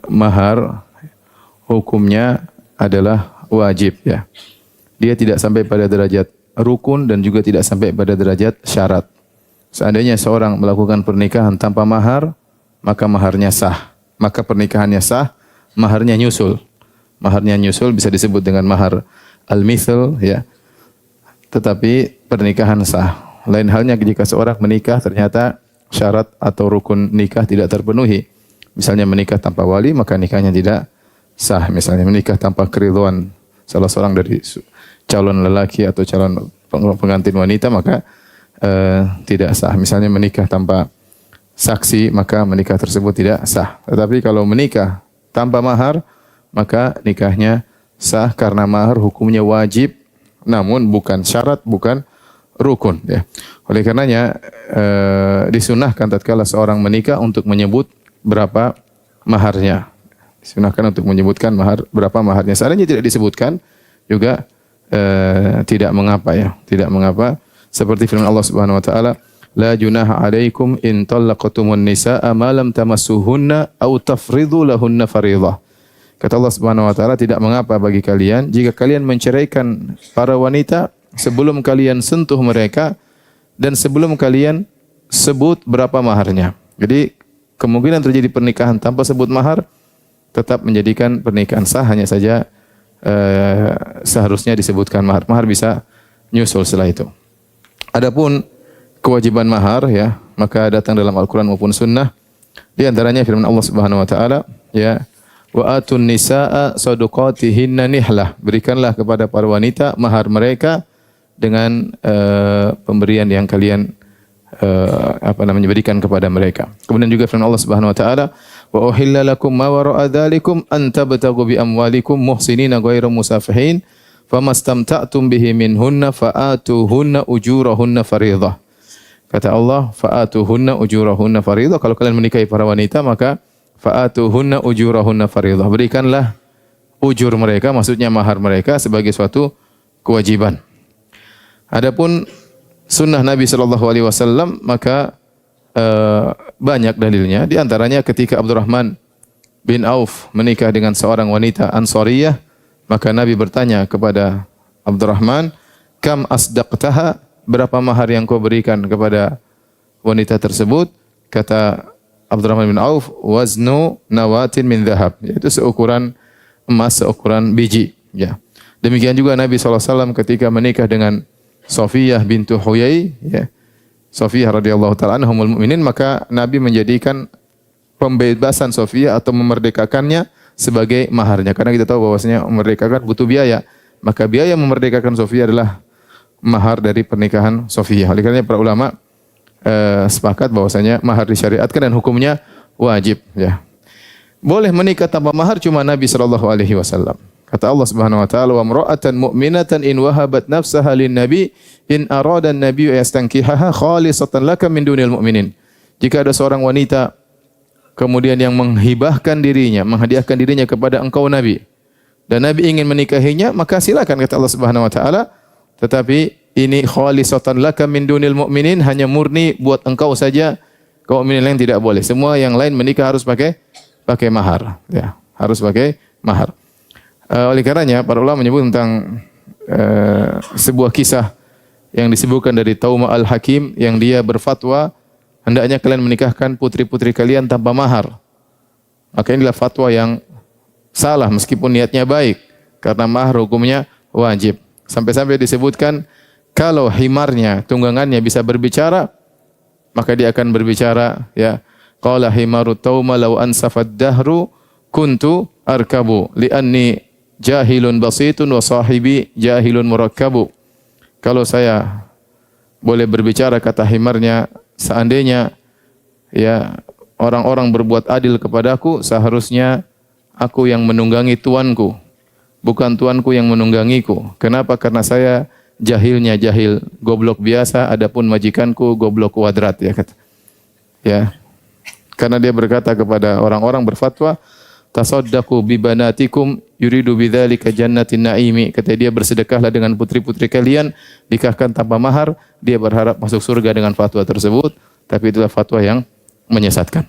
mahar hukumnya adalah wajib ya. Dia tidak sampai pada derajat rukun dan juga tidak sampai pada derajat syarat. Seandainya seorang melakukan pernikahan tanpa mahar, maka maharnya sah. Maka pernikahannya sah, maharnya nyusul. Maharnya nyusul bisa disebut dengan mahar al-mithl ya. Tetapi pernikahan sah. Lain halnya jika seorang menikah ternyata syarat atau rukun nikah tidak terpenuhi. Misalnya menikah tanpa wali, maka nikahnya tidak sah. Misalnya menikah tanpa keridhaan salah seorang dari calon lelaki atau calon pengantin wanita, maka tidak sah. Misalnya menikah tanpa saksi, maka menikah tersebut tidak sah. Tetapi kalau menikah tanpa mahar, maka nikahnya sah karena mahar hukumnya wajib, namun bukan syarat, bukan rukun. Ya. Oleh karenanya disunahkan tatkala seorang menikah untuk menyebut berapa maharnya. Disunahkan untuk menyebutkan mahar, berapa maharnya. Seandainya tidak disebutkan juga tidak mengapa ya, tidak mengapa. Seperti firman Allah Subhanahu wa taala, la junaha 'alaikum in talaqtumun nisaa ma lam tamassuhunna aw tafridu lahunna fariidhah. Kata Allah Subhanahu wa taala, tidak mengapa bagi kalian jika kalian menceraikan para wanita sebelum kalian sentuh mereka dan sebelum kalian sebut berapa maharnya. Jadi kemungkinan terjadi pernikahan tanpa sebut mahar tetap menjadikan pernikahan sah, hanya saja seharusnya disebutkan mahar. Mahar bisa nyusul setelah itu. Adapun kewajiban mahar ya, maka datang dalam Al-Qur'an maupun sunnah. Di antaranya firman Allah Subhanahu wa taala, ya, wa atun nisaa sadaqatihinna nihlah. Berikanlah kepada para wanita mahar mereka dengan pemberian yang kalian berikan kepada mereka. Kemudian juga firman Allah Subhanahu wa taala, wa uhilla lakum ma wara'a dzalikum an tabtaghu bi amwalikum muhsinina ghairu musafihin famastamta'tum bihi minhunna fa'atuhunna ujurahunna fariidhah. Kata Allah, fa'atuhunna ujurahunna fariidhah. Kalau kalian menikahi para wanita, maka fa'atuhunna ujurahunna fariidhah. Berikanlah ujur mereka, maksudnya mahar mereka sebagai suatu kewajiban. Adapun sunnah Nabi sallallahu alaihi wasallam, maka banyak dalilnya. Di antaranya ketika Abdurrahman bin Auf menikah dengan seorang wanita Ansariyah, maka Nabi bertanya kepada Abdurrahman, kam asdaqtaha, berapa mahar yang kau berikan kepada wanita tersebut? Kata Abdurrahman bin Auf, waznu nawatin min dhahab, yaitu seukuran emas, seukuran biji. Ya. Demikian juga Nabi SAW ketika menikah dengan Safiyah bintu Huyai, ya. Safiyah radhiyallahu ta'ala anha ummul mukminin, maka Nabi menjadikan pembebasan Safiyah atau memerdekakannya sebagai maharnya. Karena kita tahu bahwasanya memerdekakan butuh biaya. Maka biaya memerdekakan Safiyah adalah mahar dari pernikahan Safiyah. Oleh karena para ulama sepakat bahwasanya mahar disyariatkan dan hukumnya wajib. Ya. Boleh menikah tanpa mahar cuma Nabi sallallahu alaihi wasallam. Kata Allah Subhanahu wa taala, wa imra'atan mu'minatan in wahabat nafsaha lin-nabi in arada an-nabiyyu yastankihaha khalisatan laka min dunil mu'minin. Jika ada seorang wanita kemudian yang menghibahkan dirinya, menghadiahkan dirinya kepada engkau Nabi, dan Nabi ingin menikahinya, maka silakan kata Allah Subhanahu wa taala. Tetapi ini khalisatan laka min dunil mu'minin, hanya murni buat engkau saja, kaum mukminin lain tidak boleh. Semua yang lain menikah harus pakai mahar, ya, harus pakai mahar. Oleh karenanya para ulama menyebut tentang sebuah kisah yang disebutkan dari Taumah al-Hakim yang dia berfatwa hendaknya kalian menikahkan putri-putri kalian tanpa mahar. Maka inilah fatwa yang salah meskipun niatnya baik, karena mahar hukumnya wajib. Sampai-sampai disebutkan kalau himarnya, tunggangannya bisa berbicara, maka dia akan berbicara, ya. Qala himaru Taumah law ansafad dahru kuntu arkabu li'anni jahilun basitun wa sahibi jahilun murakkabu. Kalau saya boleh berbicara, kata himarnya, seandainya ya orang-orang berbuat adil kepadaku, seharusnya aku yang menunggangi tuanku, bukan tuanku yang menunggangiku. Kenapa? Karena saya jahilnya jahil goblok biasa, adapun majikanku goblok kuadrat, ya kata. Ya. Karena dia berkata kepada orang-orang berfatwa, tasaddaqu bi banatikum yuridu bidzalika jannatin naimi. Kata dia, bersedekahlah dengan putri-putri kalian, nikahkan tanpa mahar, dia berharap masuk surga dengan fatwa tersebut, tapi itulah fatwa yang menyesatkan.